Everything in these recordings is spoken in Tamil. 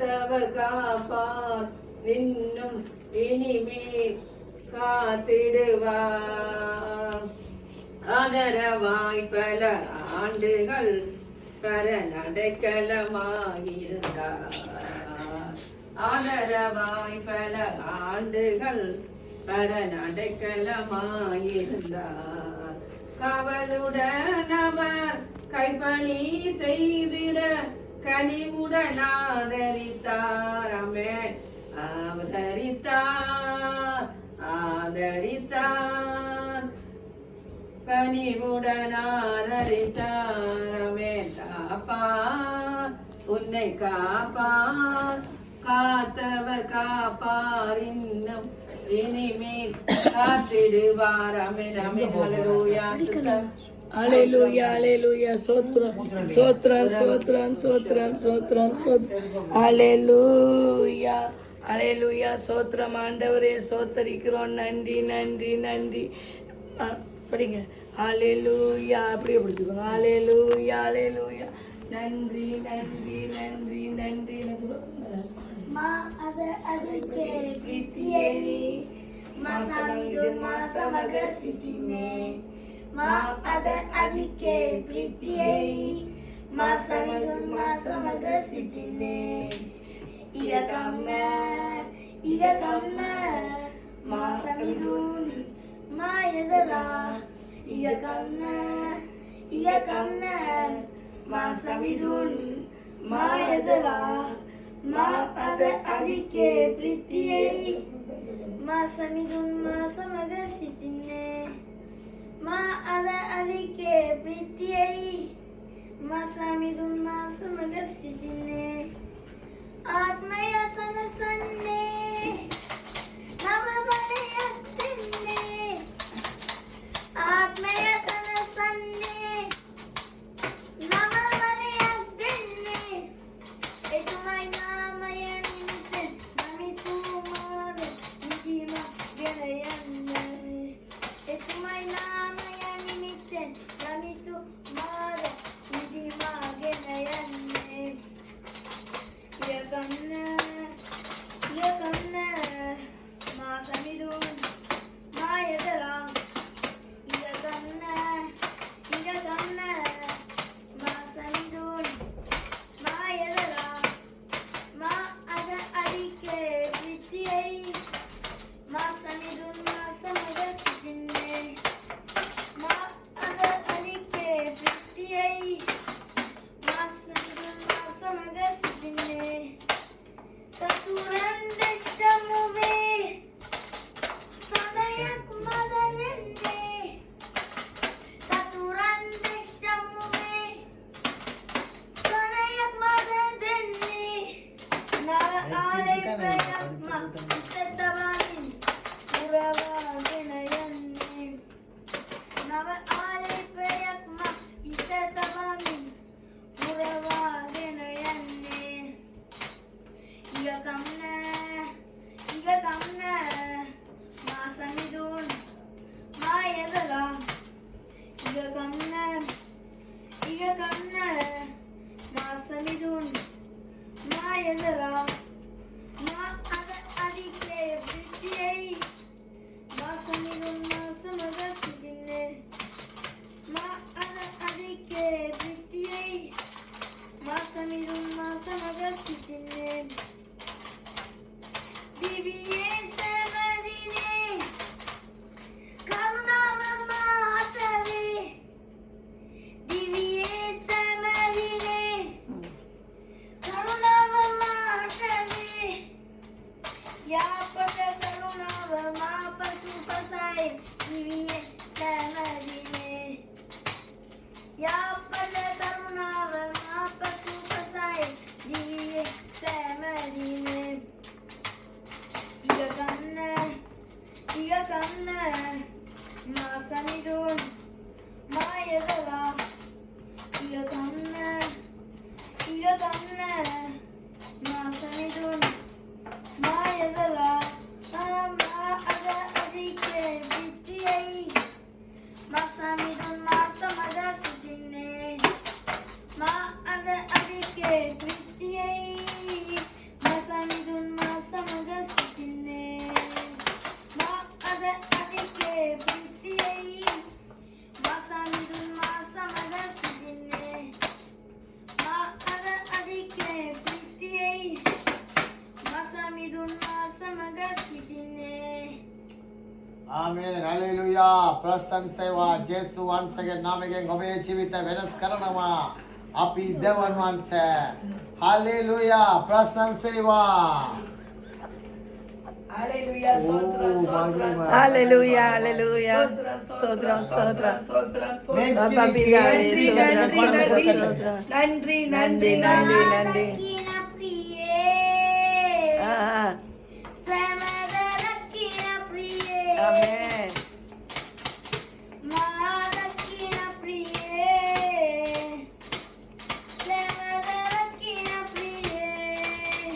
காப்பார் இன்னும் இனிமேல் காத்திடுவார். அனரவாய் பல ஆண்டுகள் பரநடைக்கலமாயிருந்தார். அனரவாய் பல ஆண்டுகள் பரநடைக்கலமாயிருந்தார். கவலுடன் அவர் கைப்பணி செய்திட கனிவுடன் ஆதரித்தார். ஆமென். ஆதரித்தார் கனிவுடன் ஆதரித்தார். ஆமென். காப்பார் உன்னை காப்பார் காத்தவர் காப்பார் இன்னும் இனிமேல் காத்திடுவார். ஆமென். ஆமென். ஹல்லேலூயா. Hallelujah, hallelujah, sotram, sotram, sotram, sotram, sotram, sotram, hallelujah, hallelujah, sotram, ஆண்டவரே சோத்தரிக்கிறோம். நன்றி நன்றி நன்றி. படிங்க. hallelujah, அப்படியே பிடிச்சிக்கோங்க. hallelujah, hallelujah, நன்றி நன்றி நன்றி நன்றி. மா அதற்கே பிரித்தியை மாசமிதுன் மாசமக சிட்டினே. மா அதற்கே பிரித்தியை மாசமிதுன் மாசமக சிட்டினே. இககம்ன மாசமிதுன் மாயதரா. இககம்ன மாசமிதுன் மாயதரா. மா அதற்கே பிரித்தியை மாசமிதுன் மாசமக சிட்டினே. மா அதற்கே பிரித்தியை மாசமிதுன் மாசமக சிட்டினே. ஆத்மய சனசன்னே நவபலயத்தின்னே. ஆத்மய சனசன்னே நவபலயத்தின்னே. එතුමයි නාමය නිමිත්තෙන් නමිතුමාද නිදිම ගෙන යන්නේ. එතුමයි නාමය නිමිත්තෙන් නමිතුමාද නිදිම ගෙන යන්නේ. ඉයගන්න මා සමිඳුන් මායදරා. ඉයගන්න මා සමිඳුන් මායදරා. மா அதற்கே பிரித்தியை மாசமிதுன் மாசமக சிட்டினே. மா அதற்கே பிரித்தியை மாசமிதுன் மாசமக சிட்டினே. சத்துரன் தெஷ்டமுவே சதயக் மதயன்னே. சத்துரன் தெஷ்டமுவே சதயக் மதயன்னே. නව ආලේපයක් මත්තතවමින් පුරවාගෙන යන්නේ. නව ආලේපයක් මත්තතවමින් පුරවාගෙන යන්නේ. ඉගකම්න මා සමිඳුන් මායදලා. ඉගකම්න මා සමිඳුන් මායදරා. மா அதற்கே பிரித்தியை மாசமிதுன் மாசமக சிட்டினே. மா அதற்கே பிரித்தியை மாசமிதுன் மாசமக சிட்டினே. திவ்யே சமதினே கருணாவ மாதவே. திவ்யே சமதினே கருணாவ மாதவே. யாப்பத கருணாவ மாபசு பசாய். திவ்யே சமதினே யாப்பத கருணாவ மாபசு பசாய். திவ்யே சமதினே. இககம்ன மாசமிதுன் மாயதரா. இககம்ன மாசமிதுன் மாயதரா. மா அதற்கே பிரித்தியை மாசமிதுன் மாசமக சிட்டினே. மா அதற்கே பிரித்தியை ආමේන් හලෙලූයා ප්‍රශංසේවා ජේසු වහන්සේගේ නාමයෙන් ඔබේ ජීවිත වෙනස් කරනවා අපි දෙවන් වහන්සේ hallelujah ප්‍රශංසේවා Hallelujah, sotram, sotram, Hallelujah, hallelujah. Sotram, sotram. Bapa பிதாவே, sotram, sotram, sotram. நன்றி நன்றி, நன்றி நன்றி, நன்றி. දකින ප්‍රියේ Ah, සමද දකින ප්‍රියේ amen. මා දකින ප්‍රියේ සමද දකින ප්‍රියේ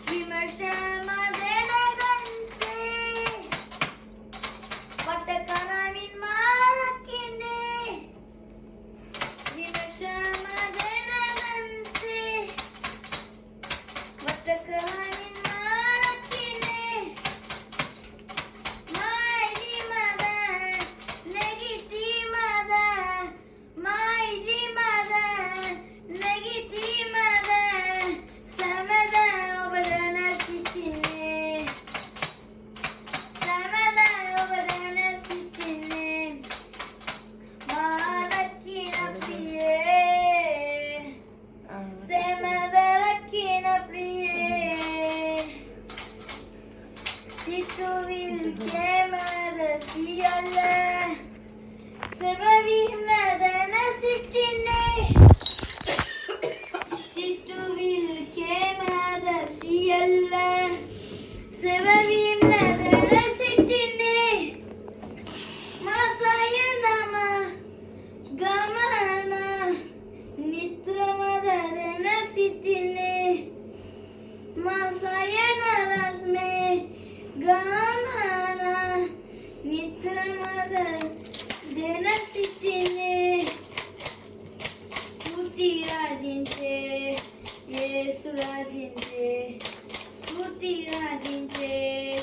විමර්ශන දෙනගන්සේ වට කරමින් මා රකින්නේ විමර්ශන දෙනගන්සේ වට කරමින් මා රකින්නේ මායිදි මද නැගිටි මද මායිදි මද නැගිටි මද සමද ඔබ දැන සිටින්නේ සමද ඔබ දැන සිටින්නේ මා දකින ප්‍රියේ සමද දකින ප්‍රියේ සිතුවිල් කැමද සියල්ල සැබවින්ම දැන සිටින්නේ සිතුවිල් කැමද සියල්ල සැබවින්ම දැන සිටින්නේ මාසය නම ගමන නිත්‍රමද දැන සිටින්නේ මාසය නරස්මේ ගමන නිත්‍රමද දැන සිටින්නේ ස්තුති රාජින්සේ යේසු රාජින්සේ ස්තුති රාජින්සේ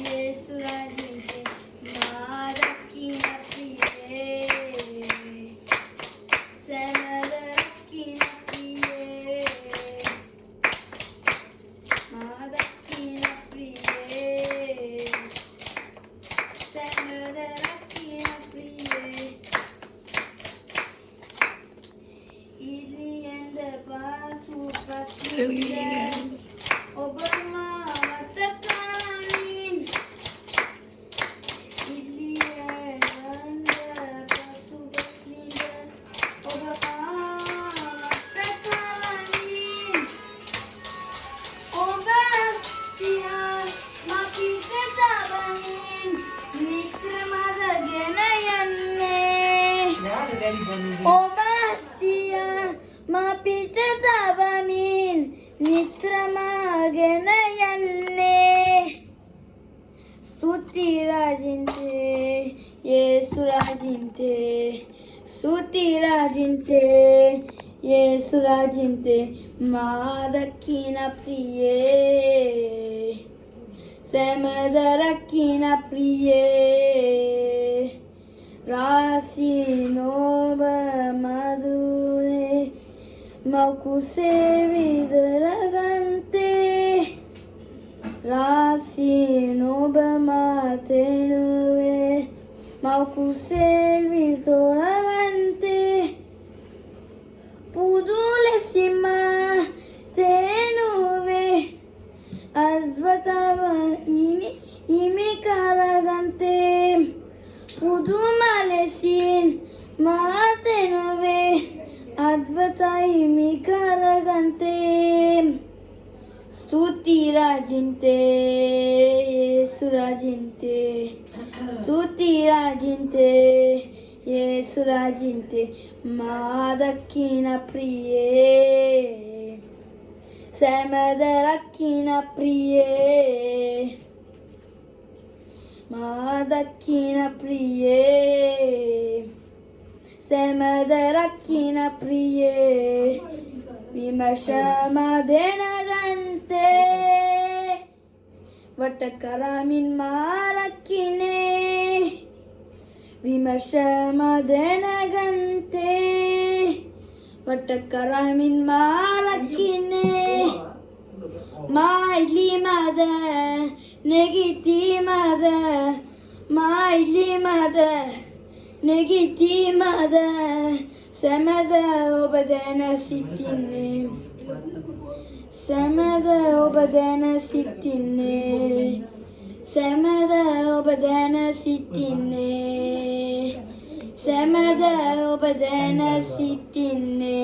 යේසු රාජින්සේ මා දකින ප්‍රියේ සමද දකින ප්‍රියේ මා දකින ප්‍රියේ සමද දකින ප්‍රියේ ඉලියන්ද පාසු පස්සින්ද ඔබ මා වටකරමින් ඉලියන්ද පාසු පස්සින්ද ඔබ මා වටකරමින් ඔබ සියා මපිට තබමින් නිත්‍රමද ගෙන යන්නේ ඔබ සියා මපිට තබමින් නිත්‍රමාගෙන යන්නේ ස්තුති රාජින්තේ යේසු රාජින්තේ ස්තුති රාජින්තේ යේසු රාජින්තේ මා දකින ප්‍රියේ සමද රකින ප්‍රියේ රාසි නොබ මදුනේ මකුසේ විදරගන්තේ රාසි නොබ මාතෙනුවේ මකුසේ විදරගන්තේ පුදු ලෙසිම තෙනුවේ අද්වතම ඉමි කරගන්තේ පුදුම ලෙසින් මාතෙනුවේ අද්වතයි මිකරගන්තේ ස්තුති රාජින්තේ යේසු රාජින්තේ ස්තුති රාජින්තේ යේසු රාජින්තේ මා දකින ප්‍රියේ සමද රකින ප්‍රියේ මා දකින ප්‍රියේ සමද රකින ප්‍රියේ විමර්ශම දෙනගන්තේ වට කරමින් මා රකින්නේ විමර්ශම දෙනගන්තේ වට කරමින් මා රකින්නේ මායිලි මද ನೆಗಿತೀಮದ ಮಾಯ್ಲಿಮದ ನೆಗಿತೀಮದ ಸಮದ ಒಬದನ ಸಿಟ್ಟಿನ್ನೆ ಸಮದ ಒಬದನ ಸಿಟ್ಟಿನ್ನೆ ಸಮದ ಒಬದನ ಸಿಟ್ಟಿನ್ನೆ ಸಮದ ಒಬದನ ಸಿಟ್ಟಿನ್ನೆ.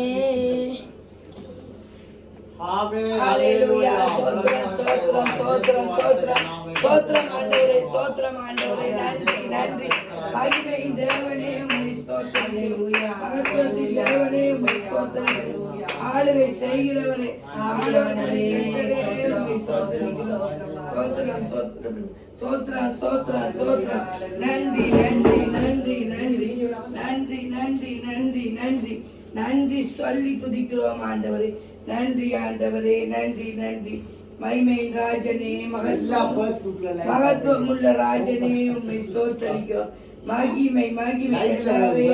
Hallelujah. Sotram, sotram, sotram, sotram ஆண்டவரே, sotram ஆண்டவரே, நன்றி நன்றி. மகிமையின் தேவனே உம்மை ஸ்தோத்திரிக்கிறோம். மகத்துவத்தின் தேவனே உம்மை ஸ்தோத்திரிக்கிறோம். ஆளுகை செய்கிறவரே, ஆலோசனை கர்த்தரே உம்மை ஸ்தோத்திரிக்கிறோம். சோத்ரம் சோத்ரம் சோத்ரம் சோத்ரம் சோத்ரம். நன்றி நன்றி நன்றி நன்றி நன்றி நன்றி நன்றி நன்றி நன்றி சொல்லி துதிக்கிறோம் ஆண்டவரே. நன்றி ஆண்டவரே, நன்றி நன்றி. மைமையின் ராஜனே, மகத்துவம் உள்ள ராஜனே உம்மை ஸ்தோத்தரிக்கிறோம். மகிமை மகிமை எல்லாவே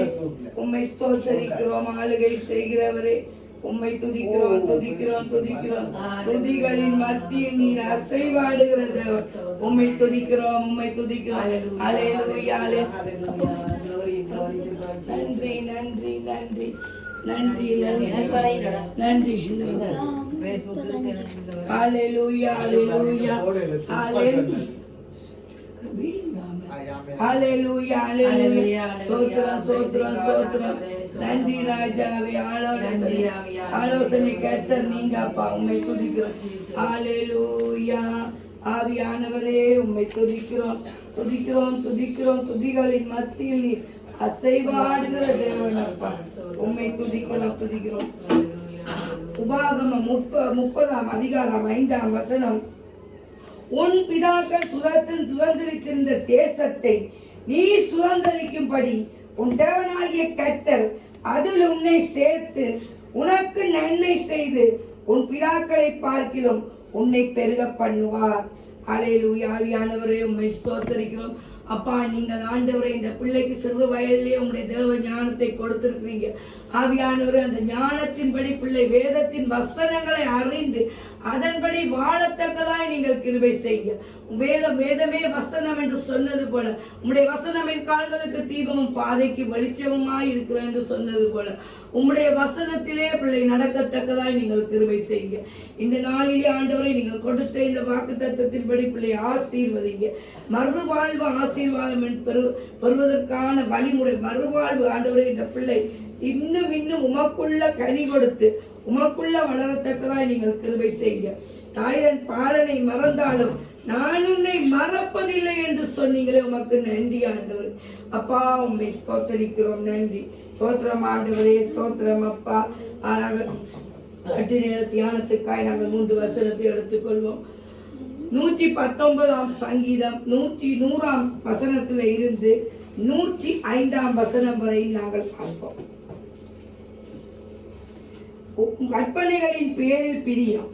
உம்மை ஸ்தோத்தரிக்கிறோம். ஆளுகை செய்கிறவரே உம்மை துதிக்கிறோம் துதிக்கிறோம் துதிக்கிறோம். துதிகளின் மத்தியில் நீர் அசைவாடுகிற தேவன். உம்மை துதிக்கிறோம் உம்மை துதிக்கிறோம். அல்லேலூயா நன்றி நன்றி நன்றி நன்றி நன்றி. ஹalleluya ஹalleluya ஹalleluya ஹalleluya. சோத்ரம் சோத்ரம் சோத்ரம். நன்றி ராஜாவே, ஆலோசனை கர்த்தர் நீங்க அப்பா, உம்மை துதிக்கிறோம். ஹalleluya. ஆவியானவரே உம்மை துதிக்கிறோம் துதிக்கிறோம் துதிக்கிறோம். துதிகளின் மத்தியில் நீர் அசைவாடுகிற தேவன் அப்பா, உம்மை துதிக்கிறோம் துதிக்கிறோம். உபாகமம் 30ஆம் அதிகாரம் 5ஆம் வசனம். உன் பிதாக்கள் சுதந்திரித்திருந்த தேசத்தை நீ சுதந்திரிக்கும்படி உன் தேவனாகிய கர்த்தர் அதில் உன்னை சேர்த்து உனக்கு நன்மை செய்து உன் பிதாக்களை பார்க்கிலும் உன்னை பெருக பண்ணுவார். அல்லேலூயா. ஆவியானவரே உம்மை ஸ்தோத்திரிக்கிறோம் அப்பா. நீங்கள் ஆண்டவரே இந்த பிள்ளைக்கு சிறு வயதிலே உங்களுடைய தேவ ஞானத்தை கொடுத்திருக்கிறீங்க. ஆவியானவரே, அந்த ஞானத்தின்படி பிள்ளை வேதத்தின் வசனங்களை அறிந்து அதன்படி வாழத்தக்கதாய் நீங்கள் கிருபை செய்ய. வேதமே வசனம் என்று சொன்னது போல உம்முடைய வசனம் என் கால்களுக்கு தீபமும் பாதைக்கு வெளிச்சமுமாய் இருக்கிறது என்று சொன்னது போல உம்முடைய வசனத்திலே பிள்ளை நடக்கத்தக்கதாய் நீங்கள் கிருபை செய்யுங்க. இந்த நாளிலே ஆண்டவரை நீங்கள் கொடுத்த இந்த வாக்குத்தத்தத்தின்படி பிள்ளை ஆசீர்வதிங்க. மறுவாழ்வு ஆசீர்வாதம் பெறுவதற்கான வழிமுறை மறுவாழ்வு ஆண்டவரை இந்த பிள்ளை இன்னும் இன்னும் உமக்குள்ள கனி கொடுத்து உமக்குள்ள வளரத்தக்கதாய் நீங்கள் கிருபை செய்யுங்க. தாயன் பாலனை மறந்தாலும் நான் உன்னை மறப்பதில்லை என்று சொன்னீங்களே, உமக்கு நன்றி ஆண்டவர் அப்பா. உம்மை ஸ்தோத்தரிக்கிறோம். நன்றி சோத்திரம் ஆண்டவரே, சோத்திரம் அப்பா. நேர தியானத்துக்காய் நாங்கள் 3 வசனத்தை எடுத்துக்கொள்வோம். 119ஆம் சங்கீதம் 100ஆம் வசனத்தில் இருந்து 105ஆம் வசனம் வரை நாங்கள் பார்ப்போம். கற்பனைகளின் பேரில் பிரியம்.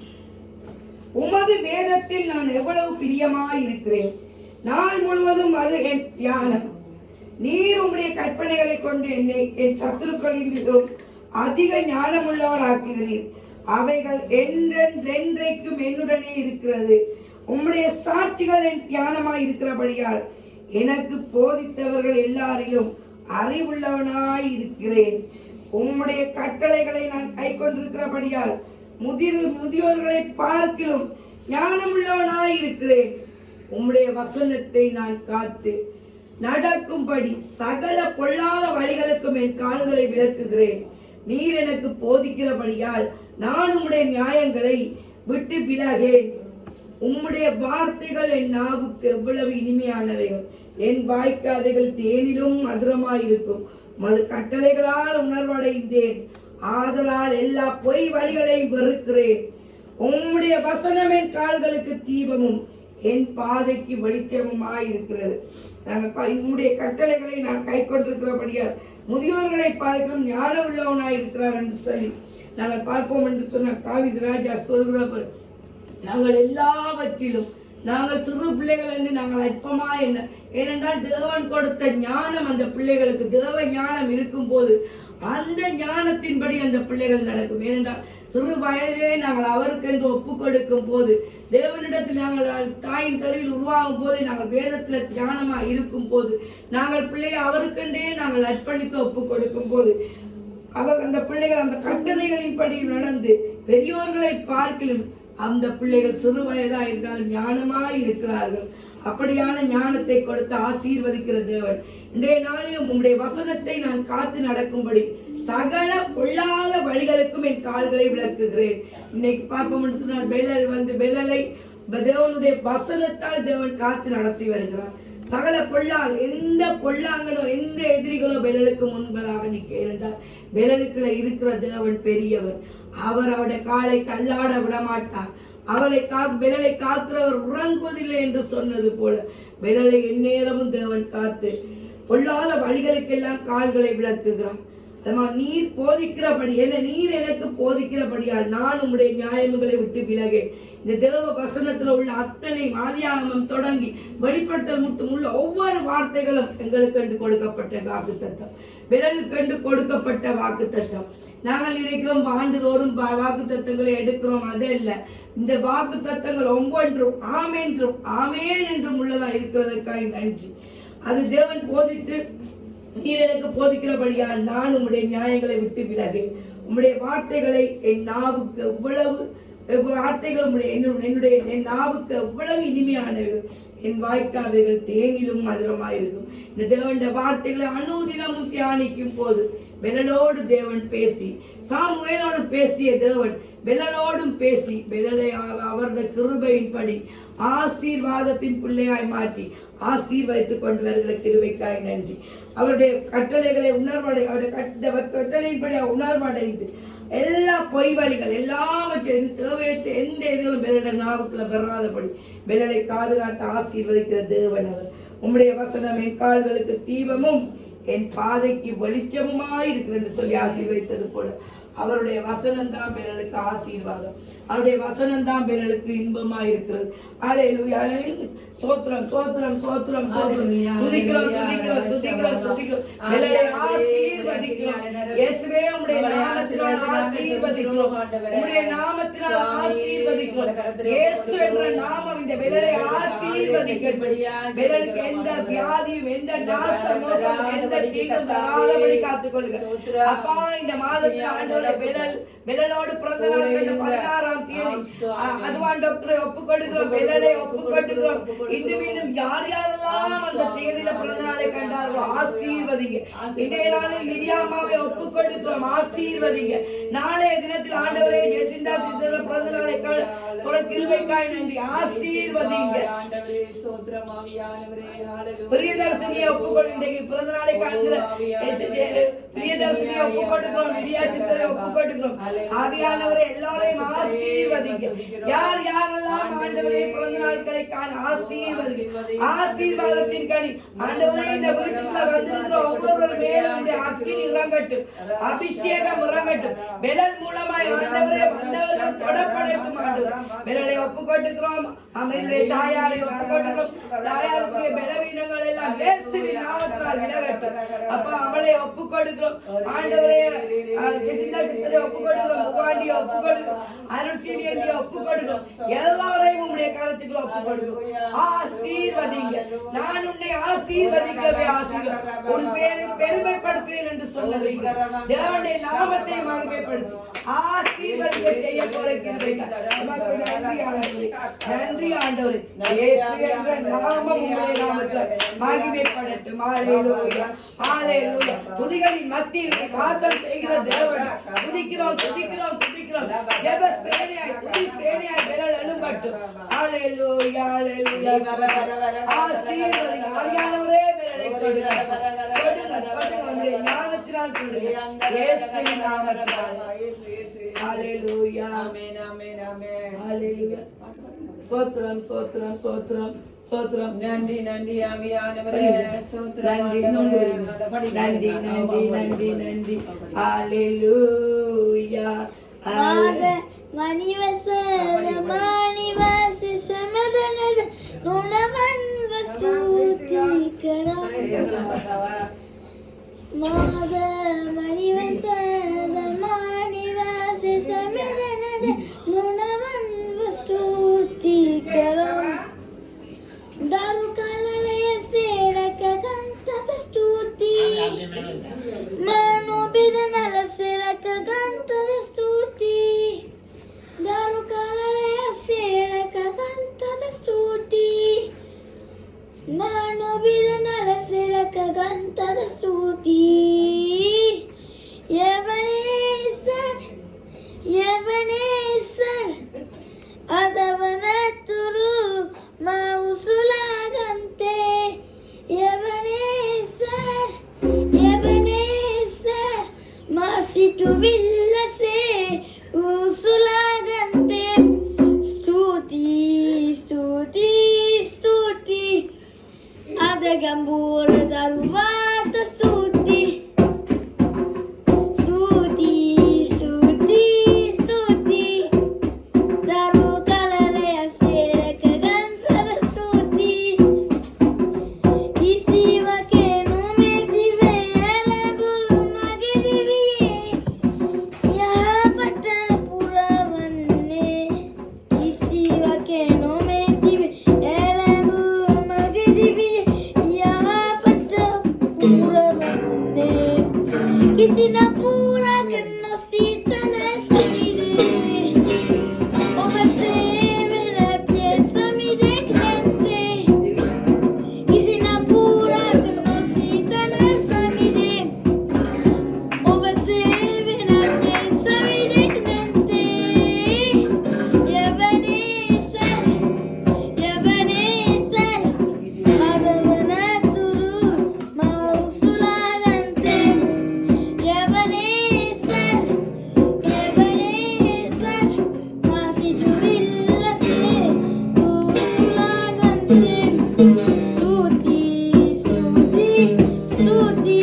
உமது வேதத்தில் நான் எவ்வளவு பிரியமாய் இருக்கிறேன். நாள் முழுவதும் அது என் தியானம். நீர் உம்முடைய கற்பனைகளை கொண்டு என்னை என் சத்துருக்களிலும் அதிக ஞானமுள்ளவராக்குகிறீர். அவைகள் என்றென்றைக்கும் என்னுடனே இருக்கிறது. உம்முடைய சாட்சிகள் என் தியானமாய் இருக்கிறபடியால் எனக்கு போதித்தவர்கள் எல்லாரிலும் அறிவுள்ளவனாய் இருக்கிறேன். உம்முடைய கட்டளைகளை நான் கை கொண்டிருக்கிறபடியால் முதியோர்களை பார்க்கிலும் ஞானமுள்ளவனாய் இருக்கிறேன். உம்முடைய வசனத்தை நான் காத்து நடக்கும்படி சகல பொல்லாத வழிகளுக்கும் என் கால்களை விலக்குகிறேன். நீர் எனக்கு போதிக்கிறபடியால் நான் உம்முடைய நியாயங்களை விட்டு விலகேன். உம்முடைய வார்த்தைகள் என் நாவுக்கு எவ்வளவு இனிமையானவைகள். என் வாய்க்கு அவைகள் தேனிலும் மதுரமாயிருக்கும். மது கட்டளைகளால் உணர்வடைந்தேன். ஆதலால் எல்லா பொய் வழிகளையும் வெறுக்கிறேன். உம்முடைய வசனம் என் கால்களுக்கு தீபமும் என் பாதைக்கு வெளிச்சமுமாயிருக்கிறது. உம்முடைய கட்டளைகளை நான் கை கொண்டிருக்கிறபடியால் முதியோர்களை பார்க்கிறோம் ஞானம் உள்ளவனாய் இருக்கிறார் என்று சொல்லி நாங்கள் பார்ப்போம் என்று சொன்ன தாவீது ராஜா சொல்கிறவர், நாங்கள் எல்லாவற்றிலும் நாங்கள் சிறு பிள்ளைகள் என்று நாங்கள் அற்பமா என்ன. ஏனென்றால் தேவன் கொடுத்த ஞானம் அந்த பிள்ளைகளுக்கு தேவ ஞானம் இருக்கும் போது அந்த ஞானத்தின்படி அந்த பிள்ளைகள் நடக்கும். ஏனென்றால் சிறு வயதிலே நாங்கள் அவருக்கென்று ஒப்பு கொடுக்கும் போது, தேவனிடத்தில் நாங்கள் தாயின் கருவில் உருவாகும் போது, நாங்கள் வேதத்தில் தியானமா இருக்கும் போது, நாங்கள் பிள்ளையை அவருக்கென்றே நாங்கள் அர்ப்பணித்து ஒப்பு கொடுக்கும் போது, அந்த பிள்ளைகள் அந்த கட்டளைகளின்படி நடந்து பெரியோர்களை பார்க்கலும் அந்த பிள்ளைகள் சிறு வயதா இருந்தாலும் ஞானமாய் இருக்கிறார்கள். அப்படியான ஞானத்தை கொடுத்து ஆசீர்வதிக்கிற தேவன். இன்றைய நாளிலும் உம்முடைய வசனத்தை நான் காத்து நடக்கும்படி சகல பொல்லாத வழிகளுக்கும் என் கால்களை விளக்குகிறேன். இன்னைக்கு பார்ப்போம்னு சொன்னால் பெல்லலை தேவனுடைய வசனத்தால் தேவன் காத்து நடத்தி வருகிறார். சகல பொல்லாத எந்த பொல்லாங்களோ எந்த எதிரிகளோ பெல்லலுக்கு முன்பதாக நிற்க. ஏனென்றால் பெல்லலுக்குள்ள இருக்கிற தேவன் பெரியவர். அவர் அவருடைய காலை தள்ளாட விடமாட்டார். பெல்லலை காக்கிறவர் உறங்குவதில்லை என்று சொன்னது போல பெல்லலை எந்நேரமும் தேவன் காத்து பொல்லாத வழிகளுக்கெல்லாம் கால்களை விளக்குகிறார். நீர் போதிக்கிறபடி நீர் எனக்கு போதிக்கிறபடியால் நான் உம்முடைய நியாயங்களை விட்டு விலகேன். இந்த தேவ வசனத்துல உள்ள அத்தனை ஆதியாகமம் தொடங்கி வெளிப்படுத்தல் மட்டும் உள்ள ஒவ்வொரு வார்த்தைகளும் எங்களுக்கு என்று கொடுக்கப்பட்ட வாக்கு தத்தம், விரலுக்கு என்று கொடுக்கப்பட்ட வாக்கு தத்தம். நாங்கள் நினைக்கிறோம் ஆண்டுதோறும் வாக்கு தத்தங்களை எடுக்கிறோம். அதே இல்லை, இந்த வாக்கு தத்தங்கள் ஒவ்வொன்றும் ஆமேன் என்றும் உள்ளதா இருக்கிறதுக்காக நன்றி. அது தேவன் போதித்து நீர் எனக்கு போதிக்கிறபடியால் நான் உம்முடைய நியாயங்களை விட்டு விலகேன். உம்முடைய வார்த்தைகளை என் நாவுக்கு என் நாவுக்கு எவ்வளவு இனிமையானவைகள், என் வாய்க்காவைகள் தேனிலும் மதுரமாயிருக்கும். இந்த தேவனுடைய வார்த்தைகளை அனுதினமும் தியானிக்கும் போது பெல்லலோடு தேவன் பேசி, சாமுவேலோடு பேசிய தேவன் பெல்லலோடும் பேசி பெல்லலை அவருடைய கிருபையின்படி ஆசீர்வாதத்தின் பிள்ளையாய் மாற்றி ஆசீர்வதித்துக் கொண்டு வருகிற கிருபைக்காய் நன்றி. அவருடைய கட்டளைகளை கட்டளையின்படி உணர்வடைந்து எல்லா பொய் வழிகள் எல்லாவற்றையும் தேவையற்ற எந்த இதுகளும் பெல்லட நாவுக்குள்ள வராதபடி பெல்லலை பாதுகாத்து ஆசீர்வதிக்கிற தேவன் அவர். உம்முடைய வசனம் என் கால்களுக்கு தீபமும் என் பாதைக்கு வெளிச்சமுமாய் இருக்கிறது என்று சொல்லி ஆசீர்வதித்தது போல அவருடைய வசனம் தான் பெல்லலுக்கு ஆசீர்வாதம். அவருடைய வசனம் தான் பெல்லலுக்கு இன்பமா இருக்கிறது. அல்லேலூயா, ஸ்தோத்திரம் ஸ்தோத்திரம் ஸ்தோத்திரம் ஸ்தோத்திரம். துதிக்கிறோம் துதிக்கிறோம் துதிக்கிறோம் துதிக்கிறோம். பெல்லலை ஆசீர்வதிக்கிறோம். இயேசுவே உம்முடைய நாமத்தினால் ஆசீர்வதிக்கிறோம். உம்முடைய நாமத்தினால் ஆசீர்வதிக்கிறோம். இயேசு என்ற நாமம் இந்த பெல்லலை ஆசீர்வதிக்கட்டும். பெல்லலுக்கு எந்த வியாதியும் எந்த நாசமும் எந்த தீங்கும் வராதபடி காத்துக்கொள்ளுங்க அப்பா. இந்த மாதத்தில் ஆண்டவரே பெல்லலோடு பிறந்த நாள் கண்டு 16ஆம் தேதி அதுவான் டாக்டரை ஒப்பு கொடுக்கிறோம். பெல்லலை ஒப்பு கொடுக்கிறோம். இன்னும் யாரெல்லாம் அந்த தேதியில பிறந்த நாளை கண்டார்களோ ஆசீர்வதிங்க. இன்றைய நாளில் லிடியாமாவை ஒப்பு கொடுக்கிறோம், ஆசீர்வதிங்க. நாளைய தினத்தில் ஆண்டவரே ஜெசிந்தா சிஸ்டர் பிறந்த நாளை கிருபைக்காய் நன்றி, ஆசீர்வதிங்க. பிரியதர்ஷினியை ஒப்பு கொடுங்க. பிறந்த நாளை காண்கிற பிரியதர்ஷினியை ஒப்பு கொடுக்கிறோம். லிடியா சிஸ்டரை ஒப்பு கொடுக்கிறோம். ஆவியானவரே எல்லாரையும் ஆசீர்வதிங்க. யார் யாரெல்லாம் ஆண்டவரே பிறந்த நாட்களை காண ஆசீர்வதிங்க. ஆசீர்வாதத்தின் கனி ஆண்டவரே இந்த வீட்டுக்குள்ள வந்திருக்கிற ஒவ்வொரு மேலும் அக்கினி இறங்கட்டும், அபிஷேகம் இறங்கட்டும். பெலல் மூலமாய் ஆண்டவரே வந்தவர்கள் தொடப்படட்டும். ஆண்டவர் பெலலை ஒப்பு கொடுக்கிறோம். அவருடைய தாயாரை ஒப்பு கொடுக்கிறோம். தாயாருக்குரிய பலவீனங்கள் எல்லாம் இயேசுவின் நாமத்தினால் விலகட்டும். அப்ப அவளை ஒப்பு கொடுக்கிறோம். ஆண்டவரே ஜெசிந்தா சிஸ்டரை ஒப்பு கொடுக்கிறோம். முகாண்டியை ஒப்பு கொடுக்கிறோம். அருள்சீனியை ஒப்பு கொடுக்கிறோம். எல்லாரையும் உம்முடைய கரத்துக்குள்ள ஒப்பு கொடுக்கிறோம். ஆசீர்வதிங்க. நான் உன்னை ஆசீர்வதிக்கவே ஆசீர்வதி உன் பேரை பெருமைப்படுத்துவேன் என்று சொன்னீங்க. தேவனுடைய நாமத்தை மகிமைப்படுத்தி ஆசீர்வதிக்க செய்ய போற நன்றி ஆண்டவரே. இயேசு என்ற நாமம் உம்முடைய நாமத்தில் மகிமைப்படட்டும். ஹல்லேலூயா ஹல்லேலூயா. துதிகளின் மத்தியில் வாசம் செய்கிற தேவன் துதிக்கிறோம் துதிக்கிறோம் துதிக்கிறோம். ஜெப சேனையாய் துதி சேனையாய் பெறல் எழும்பட்டும். ஹல்லேலூயா ஹல்லேலூயா. ஆசீர்வதி ஆவியானவரே பெறலை கொடுங்க கொடுங்க ஞானத்தினால் கொடுங்க இயேசுவின் நாமத்தினால். ஹல்லேலூயா ஆமென் ஆமென் ஆமென். ஹல்லேலூயா. ஸ்தோத்திரம் ஸ்தோத்திரம் ஸ்தோத்திரம் ஸ்தோத்திரம். நன்றி நன்றி ஆவியானவரே. ஸ்தோத்திரம் நன்றி நன்றி நன்றி நன்றி நன்றி. ஹல்லேலூயா. மணிவசர மணிவாசி சமதனத குணவன் வஸ்துதிகர மாத மணிவசர ಗಂಟದ ಸ್ತುತಿ ಎಬನೇಸರ್ ಎಬನೇಸರ್ ಅದವನ ತುರು ಮೌಸುಲಾಗಂತೆ ಎಬನೇಸರ್ ಎಬನೇಸರ್ ಮಾಸಿಟು ವಿಲ್ಲಸೆ ಉಸುಲಾಗಂತೆ ಸ್ತುತಿ ಸ್ತುತಿ ಸ್ತುತಿ ಅದ ಗಂಭೂರ ದರ್ವಾತ ಸ್ತುತಿ ಸ್ತುತಿ ಸ್ತುತಿ ಸ್ತುತಿ ದರು ಕಲಲೆಯ ಸೇರಕ ಗಂತರ ಸ್ತುತಿ ಈ ಶಿವಕೇನು ಮೆದಿವೆ ಎರಬು ಮಗಿದಿವಿಯೇ ಯಹ ಪಟ್ಟ ಪುರವನ್ನೇ ಈ ಶಿವಕೇನು ಮೆದಿವೆ ಎರಬು ಮಗಿದಿವಿಯೇ ಯಹ ಪಟ್ಟ ಪುರವನ್ನೇ किसी न पूरा करना सीता न समीरे ओ बसे मेरा प्यासा मी देखते किसी न पूरा करना सीता न समीरे ओ बसे मेरा प्यासा मी देखते ये बने सर आदवना तुरु मौसुलागंते Ebenezer, Ebenezer, masih jubilase, usulagante, stuti, stuti, stuti,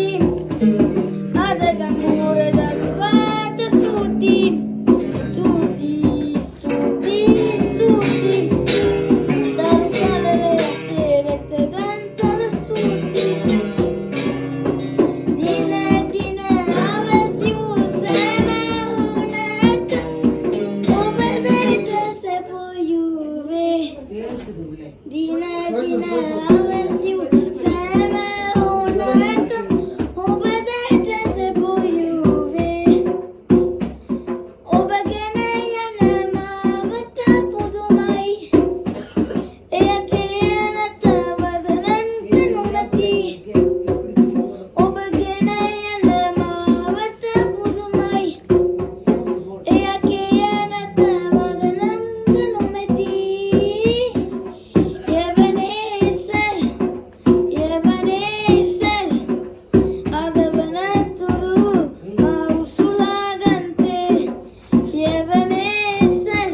ada gambur darvat stuti, stuti, stuti, stuti, darkalale seret gantar stuti. Dina dina avasi usana unak obedete se poyuve Dina dina avasi usana unak obedete se poyuve obagena yana mavata pudumai eyatena tavadan kanumati ඔබගෙන යන මාවත පුදුමයි එයගේ යනත වදනංග නොමැති එවනේසර් අදවන තුරු මවුසුලාගන්තේ එවනේසර්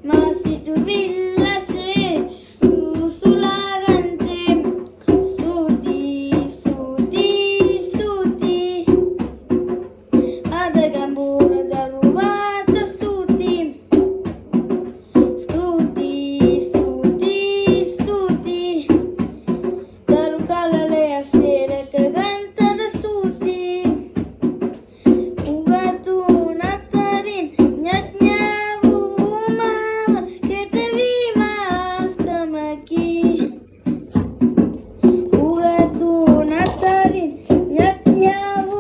මාසිටු විල්ලසේ උසුලාගන්තේ स्तुति स्तुति स्तुति अद गंभूर दरुवात स्तुति स्तुति स्तुति स्तुति दरु कलले सेरक गंतर स्तुति उगतु नतरिन न्याव्यावु माव केटवी मास्तमकी Ugatu nasarin nyatnyavu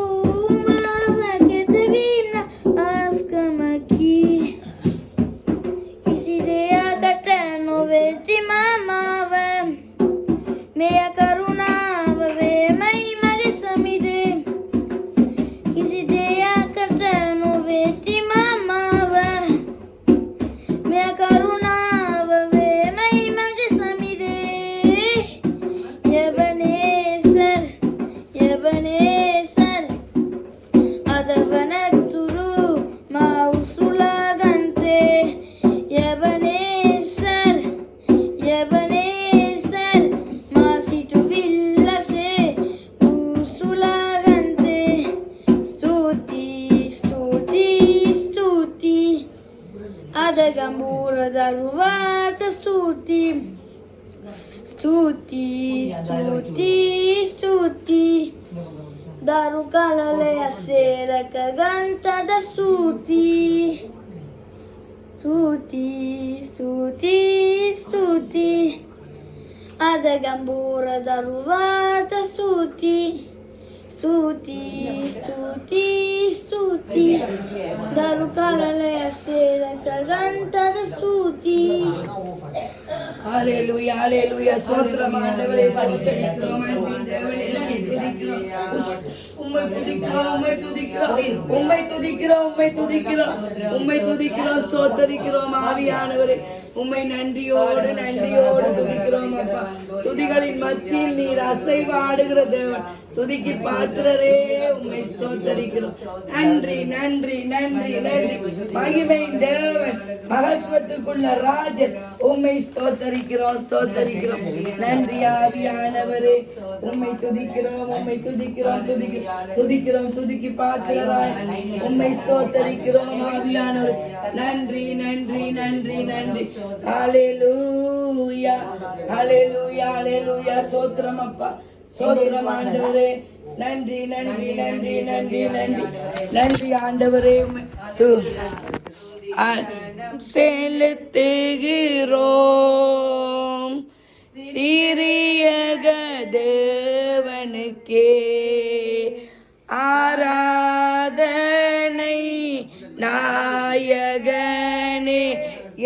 mama ketevina askamaki Isidea katano veti mamava Meya karunava ve mai mage samide Isidea katano veti mamava Meya karunava ve mai mage samide Ebenezer, adavana turu mausulagante. Ebenezer, masitu villase usulagante. Stuti, stuti, stuti, adagambura daruvata stuti. Stuti, stuti, stuti, daru kalale asera kaganta da stuti. Stuti, stuti, stuti, ada gambura daruvata stuti. Stuti, stuti, stuti, daru kalale asera kaganta da stuti. ஹalleluya ஹalleluya ஸ்தோத்திரம் ஆண்டவரே ஸ்தோத்திரம் ஆண்டவரே உம்மை துதிக்கிறோம் உம்மை துதிக்கிறோம் உம்மை துதிக்கிறோம் உம்மை துதிக்கிறோம் உம்மை துதிக்கிறோம் ஸ்தோத்திரிக்கிறோம் ஆவியானவரே உம்மை நன்றியோடு துதிக்கிறோம் அப்பா. துதிகளின் மத்தியில் நீர் அசைவாடுகிற தேவன், துதிக்கு பாத்திரரே உம்மை ஸ்தோத்திரிக்கிறோம். நன்றி நன்றி நன்றி நன்றி. மகிமையின் தேவன், மகத்துவத்துக்குள்ள ராஜன், உம்மை ஸ்தோத்திரிக்கிறோம் ஸ்தோத்திரிக்கிறோம். நன்றி ஆவியானவரே, உம்மை துதிக்கிறோம் உம்மை துதிக்கிறோம் துதிக்கிறோம் துதிக்கு பாத்திரராய் உம்மை ஸ்தோத்திரிக்கிறோம் ஆவியானவரே. நன்றி நன்றி நன்றி நன்றி. ஹalleluya ஹalleluya ஹalleluya ஸ்தோத்திரம் அப்பா ஸ்தோத்திரம் ஆண்டவரே. நன்றி நன்றி நன்றி நன்றி நன்றி நன்றி ஆண்டவரே. செலுத்துகிறோம் திரியக தேவனுக்கே ஆராதனை நாயகனே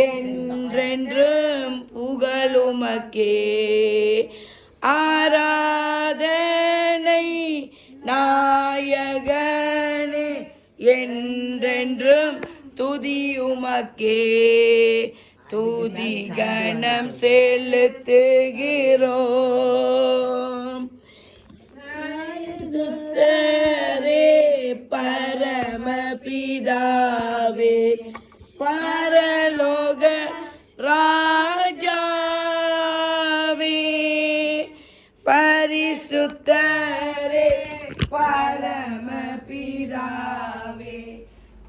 என்றென்றும் புகழுமக்கே. ஆராதனை நாயகனே என்றென்றும் துதியுமக்கே. துதி கணம் செலுத்துகிறோம். பரமபிதாவே பரலோக ராஜாவே பரிசுத்தரே பரமபிதாவே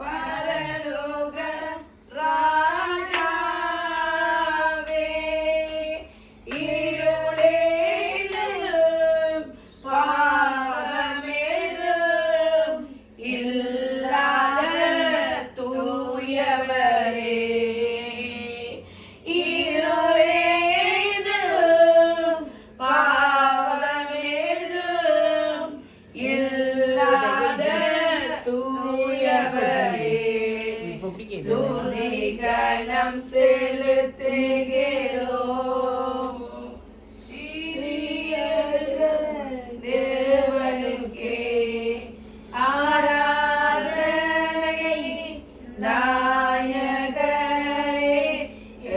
பரலோக ராஜாவே இருளேலும் பாவமேலும் இல்லாத தூயவரே இருளேலும் பாவமேலும் இல்லாத தூயவரே துதி கணம் செலுத்துகிறோம் தேவனுக்கே ஆராதனை நாயகரே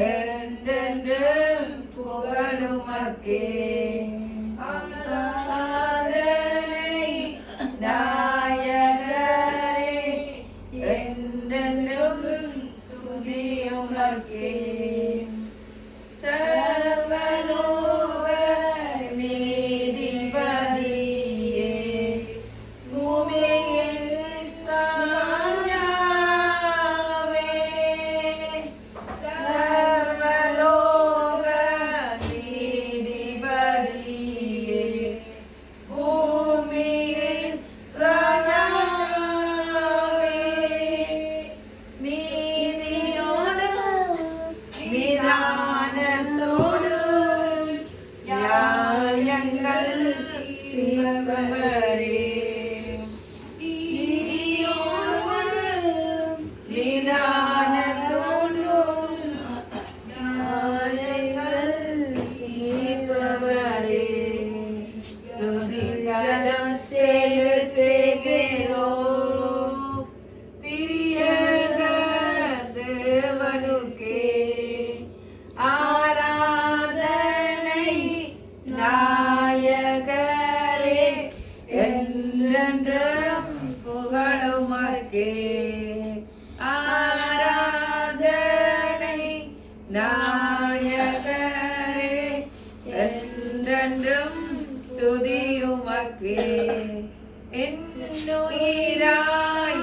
என்றென்றும் புகழுமக்கே. ஆராதனை நாயகரே என்றென்றும் துதியுமக்கே. சர்வலோக நீதிபதியே பூமியின் ராஜாவே சர்வலோக நீதிபதியே பூமியின் ராஜாவே நீதியோடு நிதானத்தோடு நியாயங்கள் தீர்ப்பவரே நீதியோடு நிதானத்தோடு நியாயங்கள் தீர்ப்பவரே துதிகரம் செலுத்துகிறோம் திரியக தேவனுக்கே ஆராதனை நாயகரே என்றென்றும் புகழுமக்கே. ஆராதனை நாயகரே என்றென்றும் துதியுமக்கே. என்னுயிராய்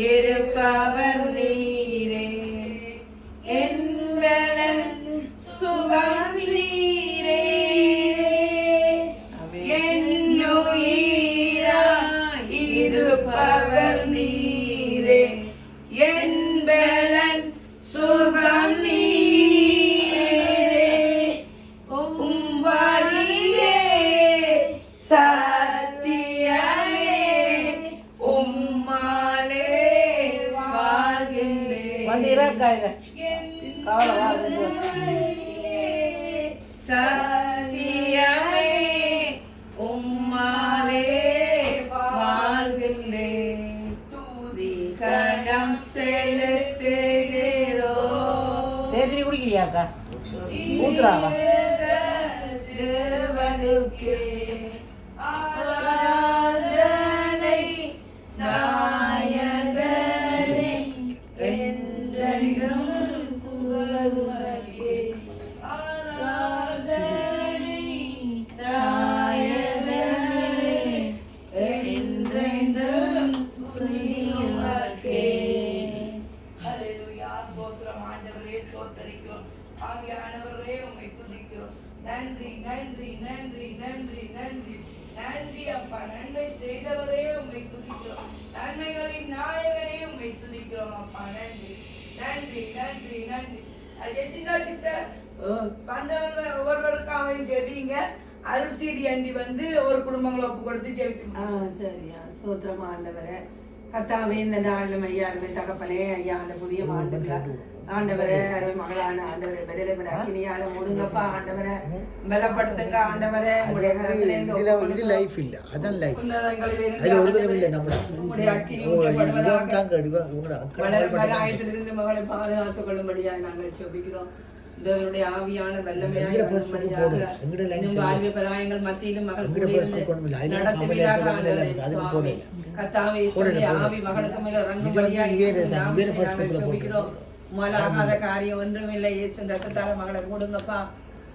இருப்பவர் நீரே என்பலன் சுகம் நீரே என்னுயிராய் இருப்பவர் நீரே என்பலன் சுகம் நீரே உம்வழியே சத்தியமே உம்மாலே வாழ்கின்றேன். சத்தியமே உம்மாலே வாழ்கின்றேன் துதி கணம் செலுத்துகிறோம் தேதிரி குடிக்கிறியாக்கா ஊத்துறாவா தேவனுக்கே ஆராதனை நாயகனே என்றென்றும் புகழுமக்கே ஆராதனை நாயகனே என்றென்றும் புகழுமக்கே. ஹல்லேலூயா. ஸ்தோத்திரம் ஆண்டவரே, ஸ்தோத்தரிக்கிறோம். ஆவியானவரே, உம்மை துதிக்கிறோம். நன்றி நன்றி நன்றி நன்றி நன்றி நன்றி அப்பா. நன்மை செய்தவரே உம்மை துதிக்கிறோம். நன்மைகளின் நாயகனே உம்மை துதிக்கிறோம் அப்பா. நன்றி நன்றி நன்றி நன்றி. ஜெசிந்தா சிஸ்டர் வந்தவங்க ஒவ்வொருவருக்காகவும் ஜெபிங்க. அருள்சீடி அண்டி வந்து ஒரு குடும்பங்களை ஒப்பு கொடுத்து ஜெபிச்சு. சரியா. ஸ்தோத்திரம் ஆண்டவரே. கர்த்தாவே, இந்த நாளிலும் ஐயா அருமை தகப்பனே, ஐயா அந்த புதிய ஆண்டுல ஆண்டவரே, அருமை மகளான ஆண்டவரே, பெரிய அக்கினியால முடுங்கப்பா ஆண்டவரே, பலப்படுத்துங்க ஆண்டவரே. இது லைஃப் இல்ல, அதான் லைஃப். அது ஒரு தடவை இல்ல நம்ம. வளர்மராயத்திலிருந்து மகளை பாதுகாத்துக் கொள்ளும்படியாக நாங்கள் ஜெபிக்கிறோம். தேவனுடைய ஆவியான வல்லமையாக வாழ்வு பராயங்கள் மத்தியிலும் மகள் நடத்துவீராக ஆண்டவரே. கர்த்தாவே, ஆவி மகளுக்கு மேல இறங்கும்படியாக ஜெபிக்கிறோம். உமாலாகாத காரியம் ஒன்றுமில்லை. இயேசு ரத்தத்தால மகளை மூடுங்கப்பா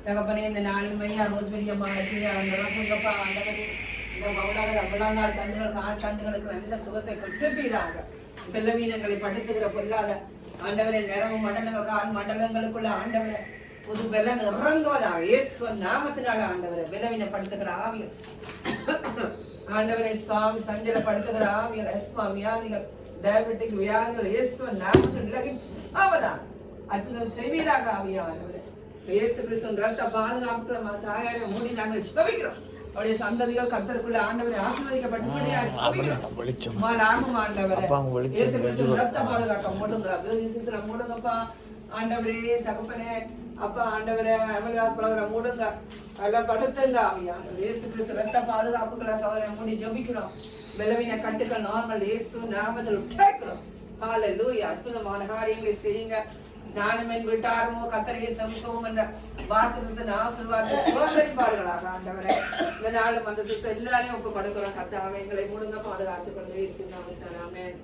தகப்பனே. இந்த நாளில் மையா ரோஸ்பெரியம்மா நடக்குங்கப்பா ஆண்டவரே. இந்த மகளாக அவ்வளவு நாள் கண்டுகளுக்கு நல்ல சுகத்தை கொட்டுப்பீராக. பெல்லவீனங்களை படுத்துகிற பொல்லாத ஆண்டவரே, நிறவு மண்டலங்கள் கால் மண்டலங்களுக்குள்ள ஆண்டவரை புது வெள்ளம் இறங்குவதாக இயேசு நாமத்தினால ஆண்டவரை வெள்ளவினப்படுத்துகிற ஆவிகள் ஆண்டவரை சுவாமி சஞ்சலப்படுத்துகிற ஆவிகள் எஸ்மா வியாதிகள் டயபெட்டிக் வியாதிகள் இயேசு நாமத்தில் விலகி ஆவதான் அற்புதம் செய்வீராக ஆவியானவரை. இயேசு கிறிஸ்துவின் ரத்த பாதுகாப்புகளை தாயாரை மூடி நாங்கள் ஜெபிக்கிறோம். அவருடைய சந்ததிகள் கர்த்தருக்குள்ள ஆண்டவரை ஆசீர்வதிக்கப்பட்டபடியாக ஜெபிக்கிறோம். மாலாகும் ஆண்டவரை இயேசு கிறிஸ்துவின் ரத்த பாதுகாக்க மூடுங்க. சித்திர மூடுங்கப்பா ஆண்டவரே தகப்பனே. அப்பா ஆண்டவரே, அமலாஸ்பலவரை மூடுங்க. எல்லாம் படுத்துங்க ஆவியானவர். இயேசு கிறிஸ்து ரத்த பாதுகாப்புகளை சவரை மூடி ஜெபிக்கிறோம். வெள்ளவின கட்டுக்கள் நாங்கள் இயேசு நாமத்தில் உற்றாக்கிறோம். ஹல்லேலூயா. அற்புதமான காரியங்களை செய்யுங்க. ஞானம் என் விட்டாருமோ கத்தரையை சமூகமும் என்ற வாக்குறுதின் ஆசீர்வாதத்தை சுதந்திரிப்பார்களாக ஆண்டவரே. இந்த நாளும் அந்த சுத்த எல்லாரையும் ஒப்பு கொடுக்கிறோம். கர்த்தாவே, எங்களை முழுங்க பாதுகாத்துக் கொண்டு ஆமென்.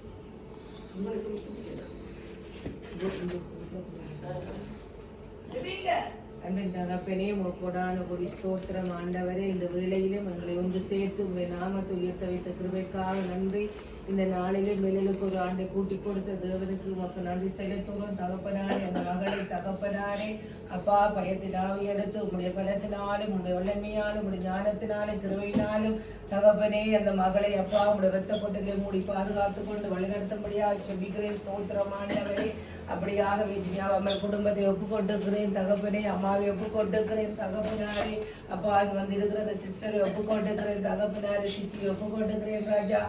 அன்பின் தகப்பனே, கொடான கொடி ஸ்தோத்திரம் ஆண்டவரே. இந்த வேளையிலும் எங்களை ஒன்று சேர்த்து உங்களை நாமத்தை உயர்த்த வைத்த கிருபைக்காக நன்றி. இந்த நாளிலே மேலுக்கு ஒரு ஆண்டை கூட்டி கொடுத்த தேவனுக்கு உமக்கு நன்றி செலுத்துகிறோம். தகப்பனாரே, அந்த மகளை தகப்பனாரே அப்பா பயத்தினாவை எடுத்து உங்களுடைய பலத்தினாலும் உங்களுடைய வல்லமையாலும் உங்களுடைய ஞானத்தினாலும் கிருபையினாலும் தகப்பனே அந்த மகளை அப்பா உங்களுடைய ரத்த கொட்டைகளை மூடி பாதுகாத்து கொண்டு வழிநடத்தும்படியாக செபிக்கிறேன். ஸ்தோத்திரமானவரே. அப்படியாக வீட்டினாக அம்மா குடும்பத்தை ஒப்புக்கொண்டுக்கிறேன் தகப்பனே. அம்மாவை ஒப்புக்கொண்டுக்கிறேன் தகப்பனாரே. அப்பா இங்கே வந்து இருக்கிற அந்த சிஸ்டரை ஒப்புக்கொண்டுக்கிறேன் தகப்பனாரே. சித்தியை ஒப்புக்கொண்டுக்கிறேன் ராஜா.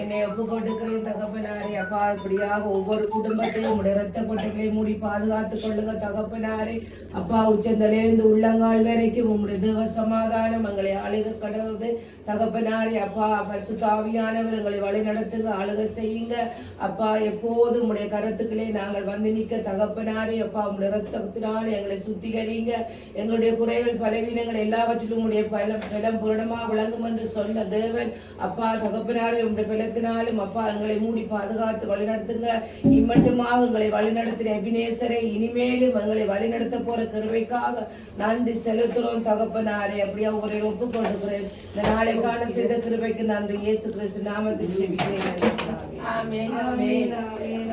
என்னை ஒப்புக்கொண்டுக்கிறேன் தகப்பனாரே. அப்பா இப்படியாக ஒவ்வொரு குடும்பத்தையும் உடைய ரத்த கொட்டைகளை மூடி பாதுகாத்து கொள்ளுங்க தகப்பனாரே. அப்பா உச்சந்தலிருந்து உள்ளங்கால் வரைக்கும் உங்களுடைய தேவ சமாதானம் எங்களை ஆளுக கடவுது தகப்பனாரே. அப்பா பரிசுத்த ஆவியானவர் எங்களை வழி நடத்துங்க, ஆளுக செய்யுங்க. அப்பா எப்போதும் உடைய கருத்துக்களே நாங்கள் வந்து நிற்க தகப்பனாரே. அப்பா உங்களுடைய ரத்தத்தினால எங்களை சுத்திகரிங்க. எங்களுடைய குறைகள் பலவீனங்கள் எல்லாவற்றிலும் உடைய பலம் பூரணமாக விளங்கும் என்று சொன்ன தேவன் அப்பா தகப்பனாரே. உங்களுடைய பலத்தினாலும் அப்பா எங்களை மூடி பாதுகாத்து வழிநடத்துங்க. இம்மட்டுமாக எங்களை வழிநடத்தின எபினேசரை இனிமேலும் எங்களை வழிநடத்த போற கிருபைக்காக நன்றி செலுத்துறோம் தகப்பனாரே. அப்படியா ஒரு ஒப்பு கொடுக்கிறேன். இந்த நாளை காண செய்த கிருபைக்கு நன்றி. இயேசு கிறிஸ்து நாமத்தில் ஜெபிக்கிறேன். ஆமென் ஆமென் ஆமென்.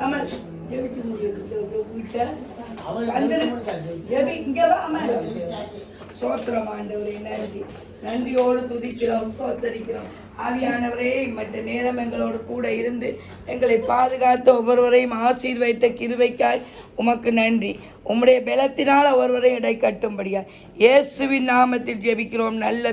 அமர் ஜெபிச்சு முடியுது. ஜெபி இங்க வா அமர். ஸ்தோத்திரம் ஆண்டவரே, நன்றி நன்றியோடு துதிக்கிறோம், ஸ்தோத்தரிக்கிறோம். ஆவியானவரே, மற்ற நேரம் எங்களோடு கூட இருந்து எங்களை பாதுகாத்த ஒவ்வொருவரையும் ஆசீர்வைத்த கிருபைக்காய் உமக்கு நன்றி. உம்முடைய பலத்தினால் ஒருவரை இடை கட்டும்படியா இயேசுவின் நாமத்தில் ஜெபிக்கிறோம் நல்ல